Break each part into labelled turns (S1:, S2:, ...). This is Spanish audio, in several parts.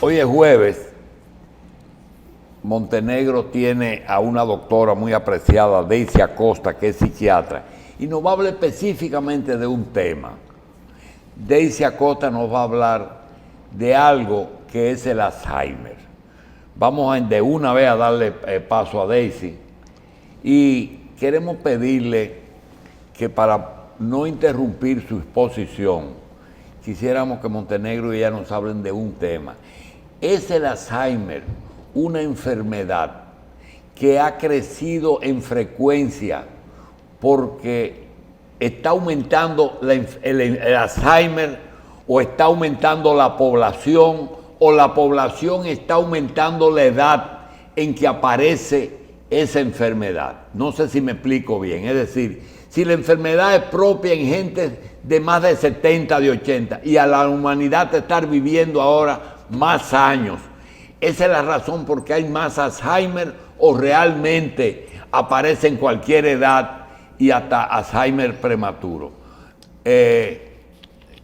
S1: Hoy es jueves. Montenegro tiene a una doctora muy apreciada, Daisy Acosta, que es psiquiatra, y nos va a hablar específicamente de un tema. Daisy Acosta nos va a hablar de algo que es el Alzheimer. Vamos de una vez a darle paso a Daisy y queremos pedirle que, para no interrumpir su exposición, quisiéramos que Montenegro y ella nos hablen de un tema. ¿Es el Alzheimer una enfermedad que ha crecido en frecuencia porque está aumentando el Alzheimer, o está aumentando la población, o la población está aumentando la edad en que aparece esa enfermedad? No sé si me explico bien. Es decir, si la enfermedad es propia en gente de más de 70, de 80, y a la humanidad estar viviendo ahora más años, ¿esa es la razón por qué hay más Alzheimer, o realmente aparece en cualquier edad y hasta Alzheimer prematuro?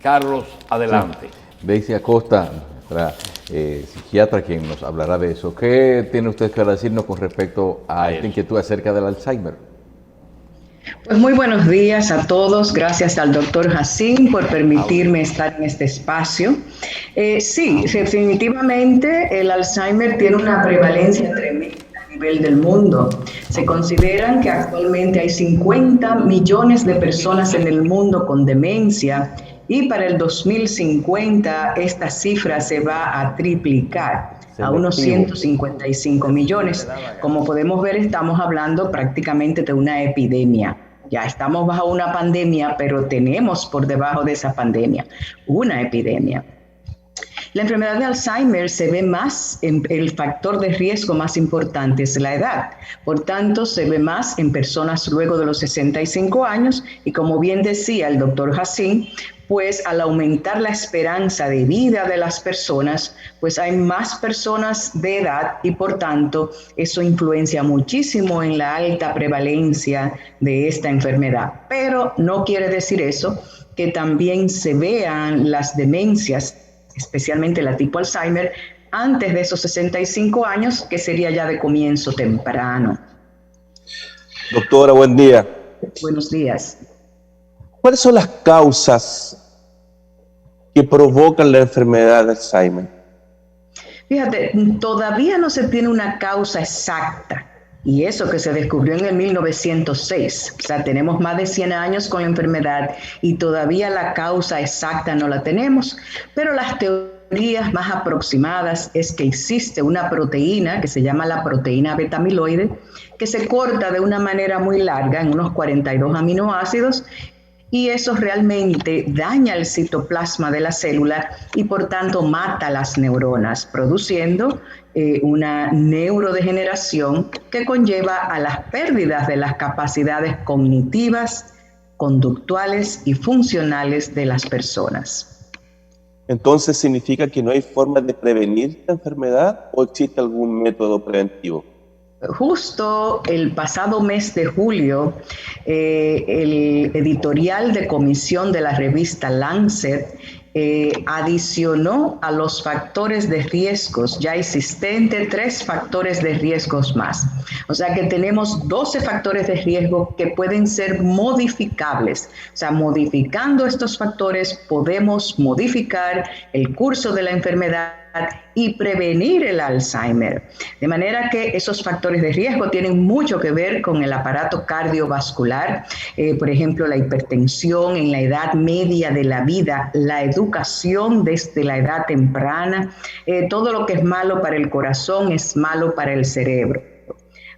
S1: Carlos, adelante.
S2: Sí. Daisy Acosta, nuestra psiquiatra, quien nos hablará de eso. ¿Qué tiene usted que decirnos con respecto a esta inquietud acerca del Alzheimer?
S3: Pues muy buenos días a todos. Gracias al doctor Hassim por permitirme estar en este espacio. Sí, definitivamente el Alzheimer tiene una prevalencia tremenda a nivel del mundo. Se consideran que actualmente hay 50 millones de personas en el mundo con demencia, y para el 2050 esta cifra se va a triplicar a unos 155 millones. Como podemos ver, estamos hablando prácticamente de una epidemia. Ya estamos bajo una pandemia, pero tenemos por debajo de esa pandemia una epidemia. La enfermedad de Alzheimer se ve más en el factor de riesgo más importante es la edad. Por tanto, se ve más en personas luego de los 65 años y, como bien decía el doctor Hassim, pues al aumentar la esperanza de vida de las personas, pues hay más personas de edad y por tanto eso influencia muchísimo en la alta prevalencia de esta enfermedad. Pero no quiere decir eso que también se vean las demencias, especialmente la tipo Alzheimer, antes de esos 65 años, que sería ya de comienzo temprano.
S4: Doctora, buen día.
S3: Buenos días.
S4: ¿Cuáles son las causas que provocan la enfermedad de Alzheimer?
S3: Fíjate, todavía no se tiene una causa exacta, y eso que se descubrió en el 1906. O sea, tenemos más de 100 años con la enfermedad y todavía la causa exacta no la tenemos, pero las teorías más aproximadas es que existe una proteína que se llama la proteína beta amiloide, que se corta de una manera muy larga en unos 42 aminoácidos, y eso realmente daña el citoplasma de la célula y por tanto mata las neuronas, produciendo una neurodegeneración que conlleva a las pérdidas de las capacidades cognitivas, conductuales y funcionales de las personas.
S4: Entonces, ¿significa que no hay forma de prevenir la enfermedad o existe algún método preventivo?
S3: Justo el pasado mes de julio, el editorial de comisión de la revista Lancet adicionó a los factores de riesgos ya existentes 3 factores de riesgos más. O sea que tenemos 12 factores de riesgo que pueden ser modificables. O sea, modificando estos factores podemos modificar el curso de la enfermedad y prevenir el Alzheimer. De manera que esos factores de riesgo tienen mucho que ver con el aparato cardiovascular, por ejemplo, la hipertensión en la edad media de la vida, la educación desde la edad temprana, todo lo que es malo para el corazón es malo para el cerebro.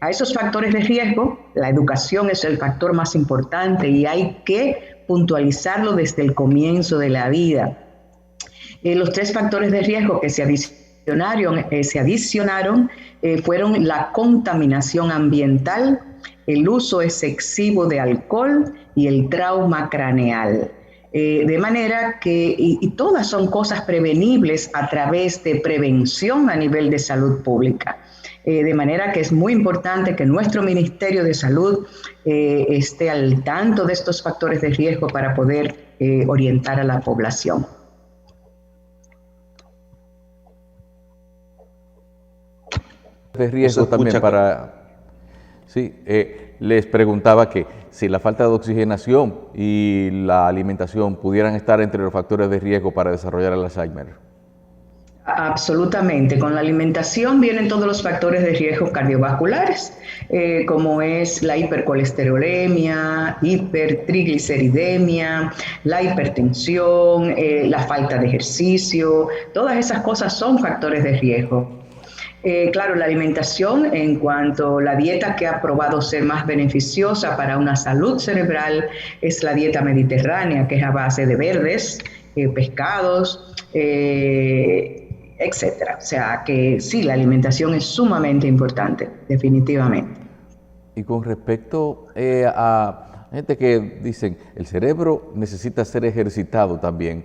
S3: A esos factores de riesgo, la educación es el factor más importante y hay que puntualizarlo desde el comienzo de la vida. Los 3 factores de riesgo que se adicionaron fueron la contaminación ambiental, el uso excesivo de alcohol y el trauma craneal. De manera que, y todas son cosas prevenibles a través de prevención a nivel de salud pública. De manera que es muy importante que nuestro Ministerio de Salud esté al tanto de estos factores de riesgo para poder orientar a la población.
S2: De riesgo también para... Sí, les preguntaba que si la falta de oxigenación y la alimentación pudieran estar entre los factores de riesgo para desarrollar el Alzheimer.
S3: Absolutamente. Con la alimentación vienen todos los factores de riesgo cardiovasculares, como es la hipercolesterolemia, hipertrigliceridemia, la hipertensión, la falta de ejercicio. Todas esas cosas son factores de riesgo. Claro, la alimentación, en cuanto a la dieta que ha probado ser más beneficiosa para una salud cerebral, es la dieta mediterránea, que es a base de verdes, pescados, etcétera. O sea que sí, la alimentación es sumamente importante, definitivamente.
S2: Y con respecto a gente que dicen, el cerebro necesita ser ejercitado también.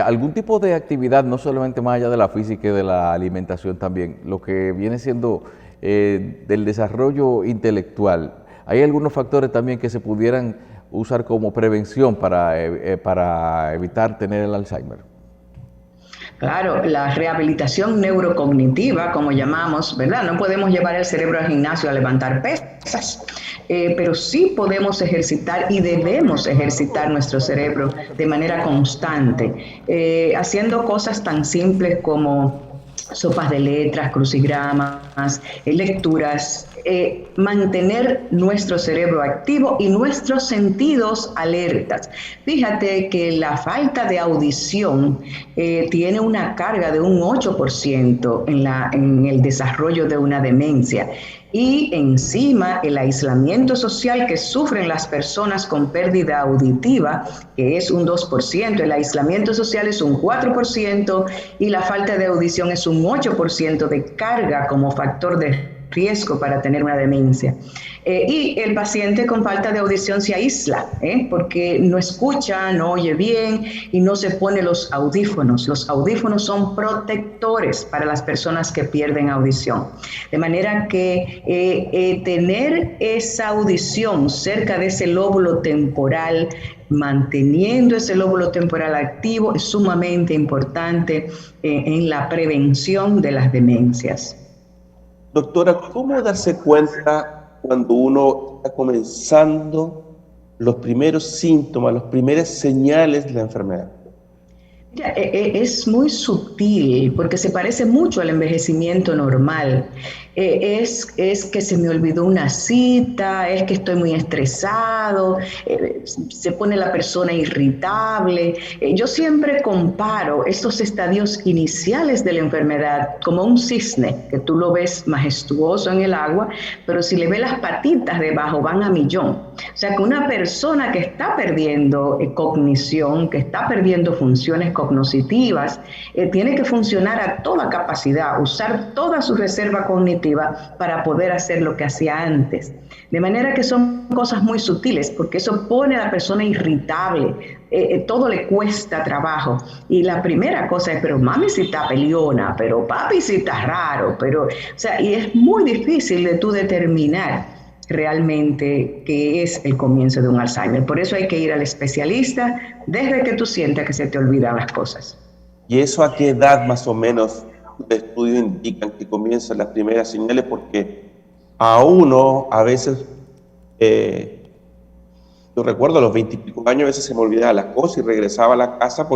S2: ¿Algún tipo de actividad, no solamente más allá de la física y de la alimentación también, lo que viene siendo del desarrollo intelectual? ¿Hay algunos factores también que se pudieran usar como prevención para evitar tener el Alzheimer?
S3: Claro, la rehabilitación neurocognitiva, como llamamos, ¿verdad? No podemos llevar el cerebro al gimnasio a levantar pesas, pero sí podemos ejercitar y debemos ejercitar nuestro cerebro de manera constante, haciendo cosas tan simples como sopas de letras, crucigramas, lecturas, mantener nuestro cerebro activo y nuestros sentidos alertas. Fíjate que la falta de audición tiene una carga de un 8% en el desarrollo de una demencia. Y encima el aislamiento social que sufren las personas con pérdida auditiva, que es un 2%, el aislamiento social es un 4% y la falta de audición es un 8% de carga como factor de riesgo para tener una demencia. Y el paciente con falta de audición se aísla, porque no escucha, no oye bien y no se pone los audífonos. Los audífonos son protectores para las personas que pierden audición. De manera que tener esa audición cerca de ese lóbulo temporal, manteniendo ese lóbulo temporal activo, es sumamente importante en la prevención de las demencias.
S4: Doctora, ¿cómo darse cuenta cuando uno está comenzando los primeros síntomas, las primeras señales de la enfermedad?
S3: Mira, es muy sutil porque se parece mucho al envejecimiento normal. Es que se me olvidó una cita, es que estoy muy estresado, se pone la persona irritable. Yo siempre comparo estos estadios iniciales de la enfermedad como un cisne, que tú lo ves majestuoso en el agua, pero si le ves las patitas debajo van a millón. O sea que una persona que está perdiendo cognición, que está perdiendo funciones cognitivas, tiene que funcionar a toda capacidad, usar toda su reserva cognitiva para poder hacer lo que hacía antes. De manera que son cosas muy sutiles, porque eso pone a la persona irritable, todo le cuesta trabajo. Y la primera cosa es, pero mami si está peleona, pero papi si está raro, pero, o sea, y es muy difícil de tú determinar realmente qué es el comienzo de un Alzheimer. Por eso hay que ir al especialista desde que tú sientas que se te olvidan las cosas.
S4: ¿Y eso a qué edad más o menos los estudios indican que comienzan las primeras señales? Porque a uno a veces, yo recuerdo a los 20 y pico años, a veces se me olvidaba las cosas y regresaba a la casa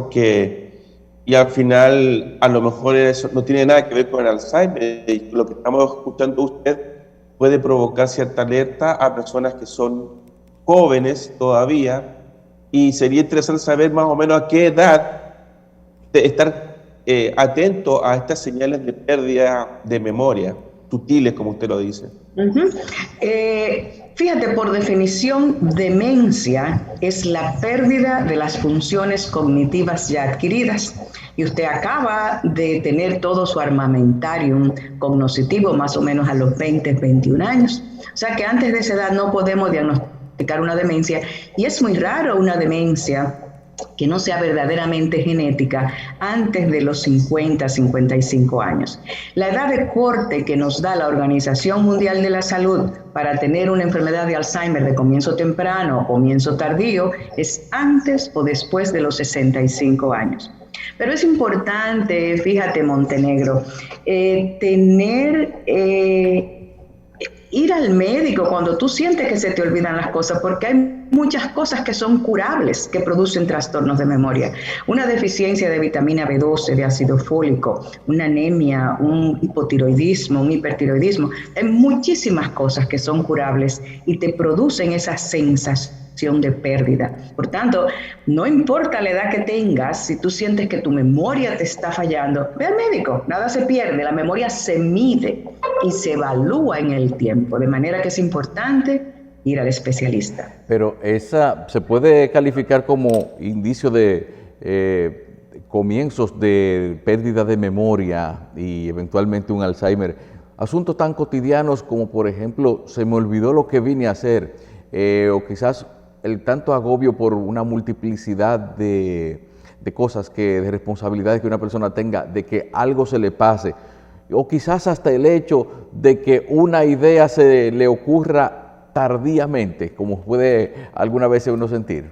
S4: y al final a lo mejor eso no tiene nada que ver con el Alzheimer. Y lo que estamos escuchando usted puede provocar cierta alerta a personas que son jóvenes todavía, y sería interesante saber más o menos a qué edad estar atento a estas señales de pérdida de memoria, sutiles como usted lo dice.
S3: Fíjate, por definición, demencia es la pérdida de las funciones cognitivas ya adquiridas. Y usted acaba de tener todo su armamentarium cognitivo más o menos a los 20, 21 años. O sea que antes de esa edad no podemos diagnosticar una demencia. Y es muy raro una demencia que no sea verdaderamente genética antes de los 50, 55 años. La edad de corte que nos da la Organización Mundial de la Salud para tener una enfermedad de Alzheimer de comienzo temprano o comienzo tardío es antes o después de los 65 años. Pero es importante, fíjate, Montenegro, ir al médico cuando tú sientes que se te olvidan las cosas, porque hay muchas cosas que son curables que producen trastornos de memoria. Una deficiencia de vitamina B12, de ácido fólico, una anemia, un hipotiroidismo, un hipertiroidismo. Hay muchísimas cosas que son curables y te producen esa sensación de pérdida. Por tanto, no importa la edad que tengas, si tú sientes que tu memoria te está fallando, ve al médico, nada se pierde, la memoria se mide y se evalúa en el tiempo, de manera que es importante ir al especialista.
S2: Pero esa se puede calificar como indicio de comienzos de pérdida de memoria y eventualmente un Alzheimer. Asuntos tan cotidianos como, por ejemplo, se me olvidó lo que vine a hacer, o quizás el tanto agobio por una multiplicidad de cosas, de responsabilidades que una persona tenga, de que algo se le pase, o quizás hasta el hecho de que una idea se le ocurra tardíamente, como puede alguna vez uno sentir.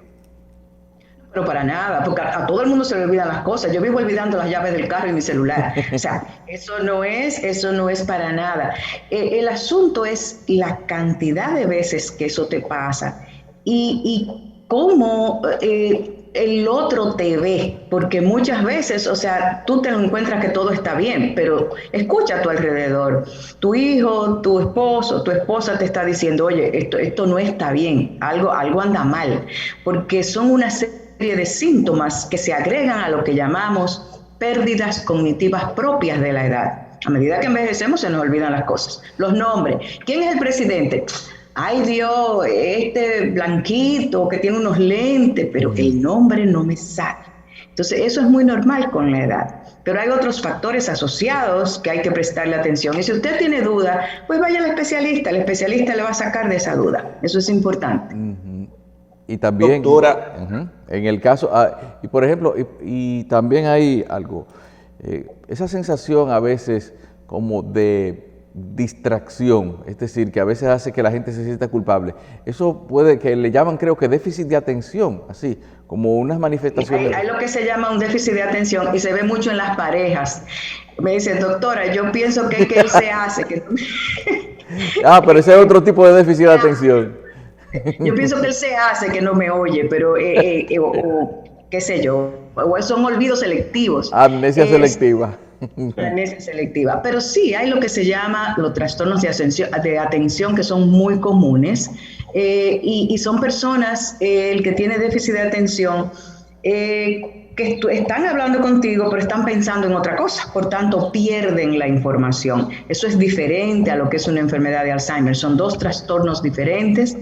S3: Pero para nada, porque a todo el mundo se le olvidan las cosas. Yo vivo olvidando las llaves del carro y mi celular. O sea, eso no es para nada. El asunto es la cantidad de veces que eso te pasa y cómo el otro te ve, porque muchas veces, o sea, tú te encuentras que todo está bien, pero escucha a tu alrededor. Tu hijo, tu esposo, tu esposa te está diciendo, oye, esto no está bien, algo anda mal, porque son una serie de síntomas que se agregan a lo que llamamos pérdidas cognitivas propias de la edad. A medida que envejecemos se nos olvidan las cosas. Los nombres. ¿Quién es el presidente? Ay Dios, este blanquito que tiene unos lentes, pero el nombre no me sale. Entonces eso es muy normal con la edad. Pero hay otros factores asociados que hay que prestarle atención. Y si usted tiene duda, pues vaya al especialista. El especialista le va a sacar de esa duda. Eso es importante.
S2: Y también,
S4: doctora,
S2: en el caso, y por ejemplo, y también hay algo, esa sensación a veces como de distracción, es decir, que a veces hace que la gente se sienta culpable. Eso puede, que le llaman, creo que déficit de atención, así, como unas manifestaciones.
S3: Hay lo que se llama un déficit de atención y se ve mucho en las parejas. Me dice, doctora, yo pienso que él se hace.
S2: Pero ese es otro tipo de déficit de atención.
S3: Yo pienso que él se hace que no me oye, pero o qué sé yo, o son olvidos selectivos.
S2: Amnesia selectiva.
S3: Amnesia selectiva. Pero sí, hay lo que se llama los trastornos de atención que son muy comunes y son personas, el que tiene déficit de atención, que están hablando contigo, pero están pensando en otra cosa, por tanto pierden la información. Eso es diferente a lo que es una enfermedad de Alzheimer. Son dos trastornos diferentes.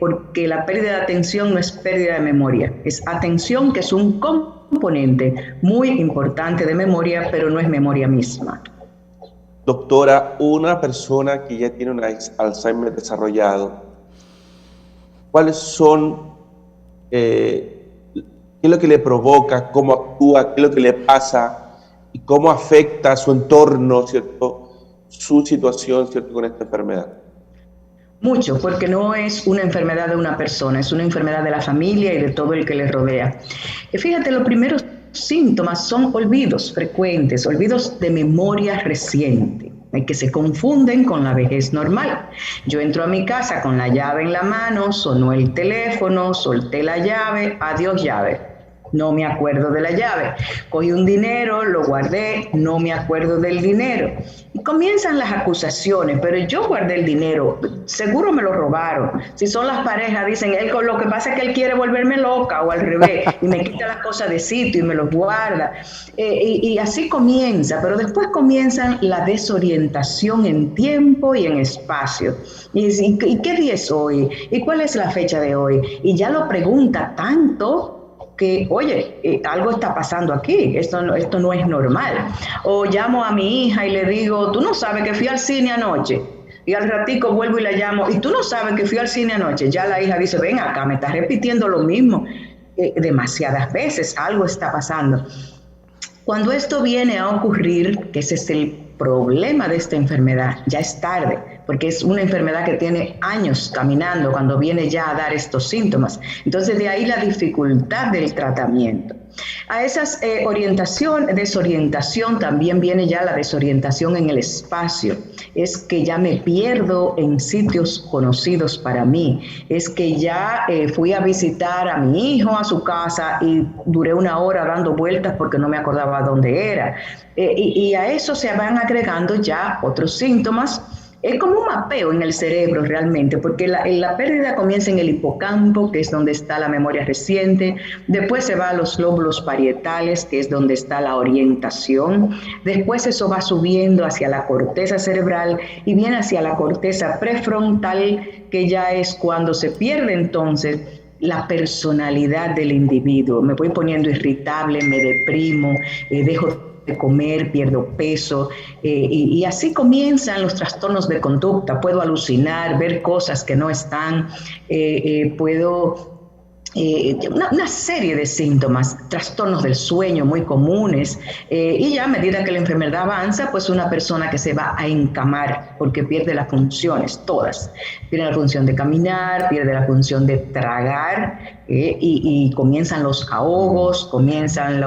S3: Porque la pérdida de atención no es pérdida de memoria, es atención, que es un componente muy importante de memoria, pero no es memoria misma.
S4: Doctora, una persona que ya tiene un Alzheimer desarrollado, ¿cuáles son, qué es lo que le provoca, cómo actúa, qué es lo que le pasa y cómo afecta a su entorno, ¿cierto?, su situación, ¿cierto?, con esta enfermedad?
S3: Mucho, porque no es una enfermedad de una persona, es una enfermedad de la familia y de todo el que le rodea. Fíjate, los primeros síntomas son olvidos frecuentes, olvidos de memoria reciente, que se confunden con la vejez normal. Yo entro a mi casa con la llave en la mano, sonó el teléfono, solté la llave, adiós llave. No me acuerdo de la llave. Cogí un dinero, lo guardé, no me acuerdo del dinero. Y comienzan las acusaciones, pero yo guardé el dinero, seguro me lo robaron. Si son las parejas, dicen, lo que pasa es que él quiere volverme loca, o al revés, y me quita las cosas de sitio y me los guarda. Y así comienza, pero después comienzan la desorientación en tiempo y en espacio. ¿Y qué día es hoy? ¿Y cuál es la fecha de hoy? Y ya lo pregunta tanto que, oye, algo está pasando aquí, esto no es normal. O llamo a mi hija y le digo, tú no sabes que fui al cine anoche. Y al ratico vuelvo y la llamo, y tú no sabes que fui al cine anoche. Ya la hija dice, ven acá, me estás repitiendo lo mismo. demasiadas veces, algo está pasando. Cuando esto viene a ocurrir, que ese es el problema de esta enfermedad, ya es tarde, porque es una enfermedad que tiene años caminando cuando viene ya a dar estos síntomas. Entonces, de ahí la dificultad del tratamiento. A esas desorientación también viene ya la desorientación en el espacio. Es que ya me pierdo en sitios conocidos para mí. Es que ya fui a visitar a mi hijo a su casa y duré 1 hora dando vueltas porque no me acordaba dónde era. Y a eso se van agregando ya otros síntomas. Es como un mapeo en el cerebro realmente, porque la pérdida comienza en el hipocampo, que es donde está la memoria reciente, después se va a los lóbulos parietales, que es donde está la orientación, después eso va subiendo hacia la corteza cerebral y viene hacia la corteza prefrontal, que ya es cuando se pierde entonces la personalidad del individuo. Me voy poniendo irritable, me deprimo, dejo de comer, pierdo peso, y así comienzan los trastornos de conducta. Puedo alucinar, ver cosas que no están, puedo... una serie de síntomas, trastornos del sueño muy comunes, y ya a medida que la enfermedad avanza, pues una persona que se va a encamar porque pierde las funciones, todas. Pierde la función de caminar, pierde la función de tragar, y comienzan los ahogos, comienzan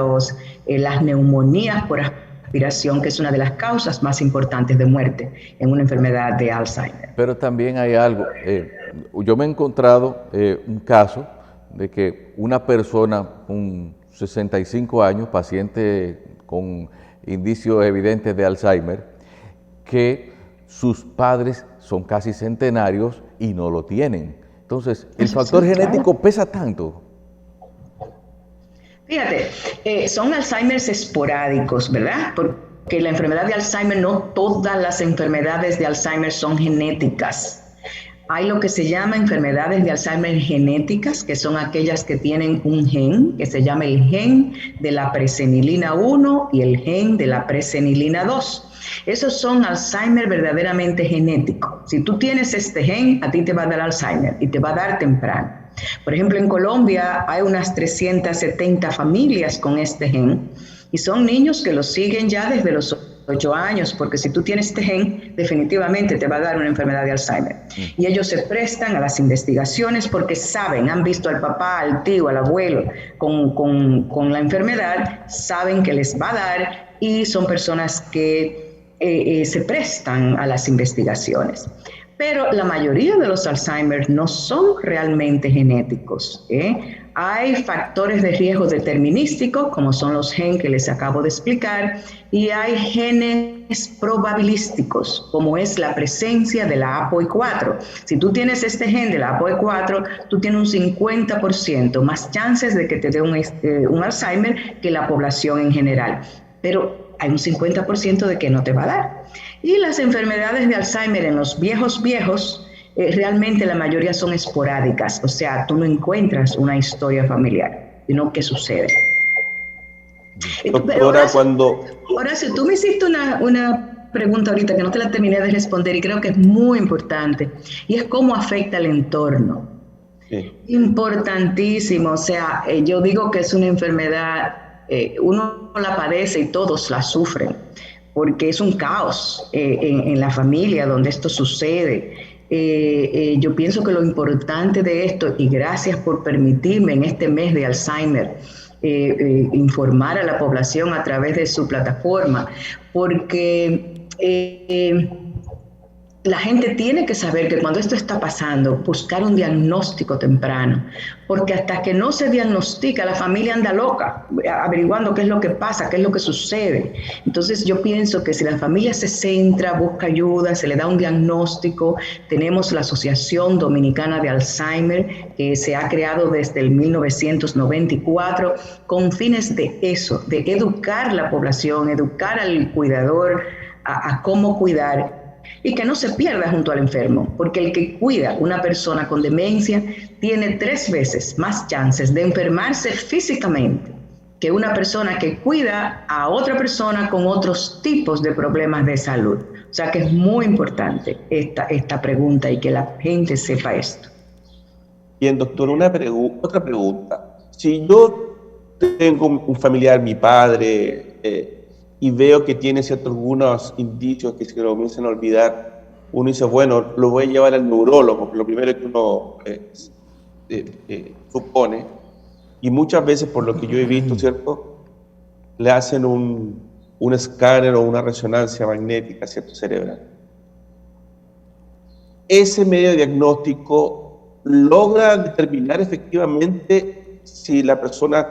S3: las neumonías por aspiración, que es una de las causas más importantes de muerte en una enfermedad de Alzheimer.
S2: Pero también hay algo, yo me he encontrado un caso de que una persona con 65 años, paciente con indicios evidentes de Alzheimer, que sus padres son casi centenarios y no lo tienen. Entonces, ¿el factor genético pesa tanto?
S3: Fíjate, son Alzheimers esporádicos, ¿verdad? Porque la enfermedad de Alzheimer, no todas las enfermedades de Alzheimer son genéticas. Hay lo que se llama enfermedades de Alzheimer genéticas, que son aquellas que tienen un gen, que se llama el gen de la presenilina 1 y el gen de la presenilina 2. Esos son Alzheimer verdaderamente genéticos. Si tú tienes este gen, a ti te va a dar Alzheimer y te va a dar temprano. Por ejemplo, en Colombia hay unas 370 familias con este gen y son niños que lo siguen ya desde los 8 años, porque si tú tienes este gen, definitivamente te va a dar una enfermedad de Alzheimer. Y ellos se prestan a las investigaciones porque saben, han visto al papá, al tío, al abuelo con la enfermedad, saben que les va a dar y son personas que se prestan a las investigaciones. Pero la mayoría de los Alzheimer no son realmente genéticos, Hay factores de riesgo determinísticos, como son los genes que les acabo de explicar, y hay genes probabilísticos, como es la presencia de la APOE4. Si tú tienes este gen de la APOE4, tú tienes un 50% más chances de que te dé un Alzheimer que la población en general. Pero hay un 50% de que no te va a dar. Y las enfermedades de Alzheimer en los viejos, realmente la mayoría son esporádicas, o sea, tú no encuentras una historia familiar, sino que sucede.
S4: Doctora,
S3: Horacio, tú me hiciste una pregunta ahorita que no te la terminé de responder y creo que es muy importante, y es cómo afecta el entorno. Sí. Importantísimo, o sea, yo digo que es una enfermedad, uno la padece y todos la sufren, porque es un caos en la familia donde esto sucede. Yo pienso que lo importante de esto, y gracias por permitirme en este mes de Alzheimer informar a la población a través de su plataforma, porque la gente tiene que saber que cuando esto está pasando, buscar un diagnóstico temprano, porque hasta que no se diagnostica, la familia anda loca, averiguando qué es lo que pasa, qué es lo que sucede. Entonces yo pienso que si la familia se centra, busca ayuda, se le da un diagnóstico, tenemos la Asociación Dominicana de Alzheimer, que se ha creado desde el 1994, con fines de eso, de educar a la población, educar al cuidador a cómo cuidar, y que no se pierda junto al enfermo, porque el que cuida una persona con demencia tiene 3 veces más chances de enfermarse físicamente que una persona que cuida a otra persona con otros tipos de problemas de salud. O sea que es muy importante esta pregunta y que la gente sepa esto.
S4: Bien, doctor, otra pregunta. si yo tengo un familiar, mi padre, y veo que tiene ciertos algunos indicios que se comienzan a olvidar, uno dice, bueno, lo voy a llevar al neurólogo, lo primero que uno supone, y muchas veces, por lo que yo he visto, ¿cierto?, le hacen un escáner o una resonancia magnética, ¿cierto?, cerebral. Ese medio de diagnóstico logra determinar efectivamente si la persona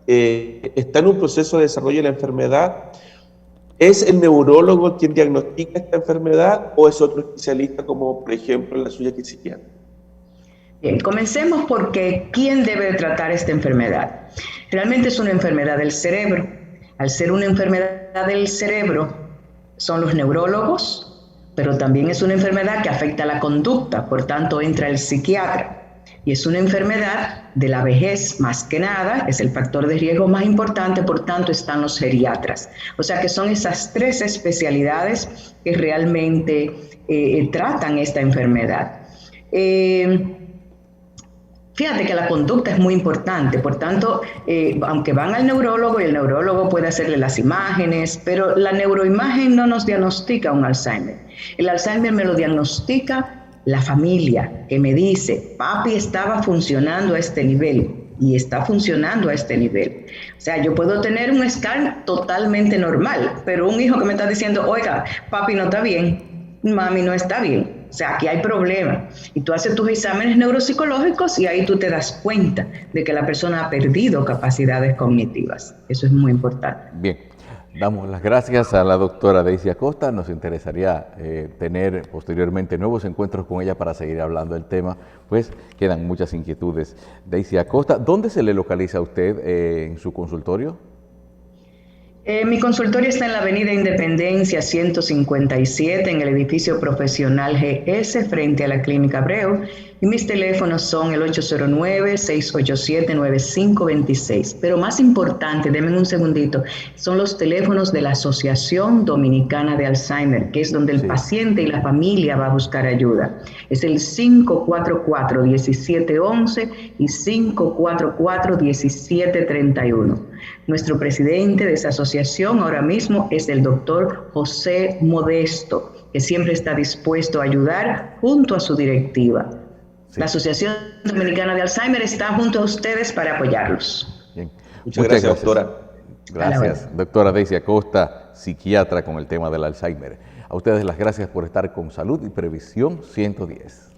S4: está en un proceso de desarrollo de la enfermedad. ¿Es el neurólogo quien diagnostica esta enfermedad o es otro especialista, como por ejemplo la suya, que es psiquiatra?
S3: Bien, comencemos porque ¿quién debe de tratar esta enfermedad? Realmente es una enfermedad del cerebro. Al ser una enfermedad del cerebro, son los neurólogos, pero también es una enfermedad que afecta a la conducta, por tanto entra el psiquiatra. Y es una enfermedad de la vejez, más que nada, es el factor de riesgo más importante, por tanto están los geriatras. O sea que son esas tres especialidades que realmente tratan esta enfermedad. Fíjate que la conducta es muy importante, por tanto, aunque van al neurólogo y el neurólogo puede hacerle las imágenes, pero la neuroimagen no nos diagnostica un Alzheimer. El Alzheimer me lo diagnostica la familia, que me dice, papi estaba funcionando a este nivel y está funcionando a este nivel. O sea, yo puedo tener un scan totalmente normal, pero un hijo que me está diciendo, oiga, papi no está bien, mami no está bien. O sea, aquí hay problema. Y tú haces tus exámenes neuropsicológicos y ahí tú te das cuenta de que la persona ha perdido capacidades cognitivas. Eso es muy importante.
S2: Bien, damos las gracias a la doctora Daisy Acosta. Nos interesaría tener posteriormente nuevos encuentros con ella para seguir hablando del tema, pues quedan muchas inquietudes. Daisy Acosta, ¿dónde se le localiza a usted en su consultorio?
S3: Mi consultorio está en la Avenida Independencia 157, en el edificio profesional GS, frente a la Clínica Abreu, y mis teléfonos son el 809-687-9526. Pero más importante, denme un segundito, son los teléfonos de la Asociación Dominicana de Alzheimer, que es donde el paciente y la familia va a buscar ayuda. Es el 544-1711 y 544-1731. Nuestro presidente de esa asociación ahora mismo es el doctor José Modesto, que siempre está dispuesto a ayudar junto a su directiva. Sí. La Asociación Dominicana de Alzheimer está junto a ustedes para apoyarlos.
S2: Bien.
S4: Muchas gracias, doctora.
S2: Gracias, doctora Daisy Acosta, psiquiatra con el tema del Alzheimer. A ustedes las gracias por estar con Salud y Previsión 110.